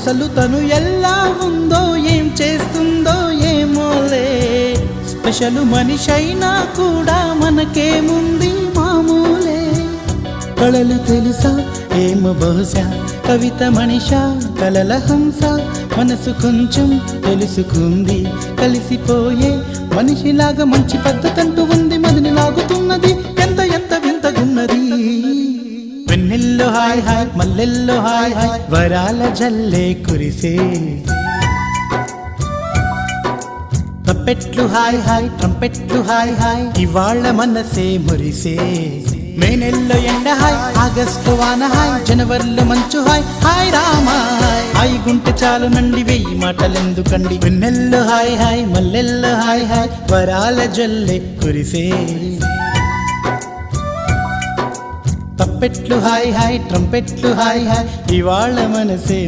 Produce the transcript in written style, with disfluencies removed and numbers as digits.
అసలు తను ఎలా ఉందో ఏం చేస్తుందో ఏమోలే స్పెషల్ మనిషైనా కూడా మనకేముంది మామూలే కళలు తెలుసా ఏమో బహుశా కవిత మనిషా కలల హంస మనసు కొంచెం తెలుసుకుంది కలిసిపోయే మనిషిలాగా మంచి పద్ధతంటూ ఉంది మదిని లాగుతున్నది ఎంత ఎంత వింతగున్నది వెన్నెల్లో హాయ్ హాయ్ మల్లెల్లో హాయ్ హాయ్ వరాల జల్లే కురిసే తప్పెట్లు హాయ్ హాయ్ ట్రంపెట్లు హాయ్ హాయ్ ఇవాళ్ళ మనసే మురిసే మే నెలలో ఎండ హాయ్ ఆగస్టు వాన హాయ్ జనవరిలో మంచు హాయ్ హాయ్ రామా హాయ్ గుంటె చాలు నండి వెయ్యి మాటలెందుకండి వెన్నెల్లో హాయ్ హాయ్ మల్లెల్లో హాయ్ హాయ్ వరాల జల్లె కురిసే తప్పెట్లు హాయ్ హాయ్ ట్రంపెట్లు హాయ్ హాయ్ ఇవాళ మనసే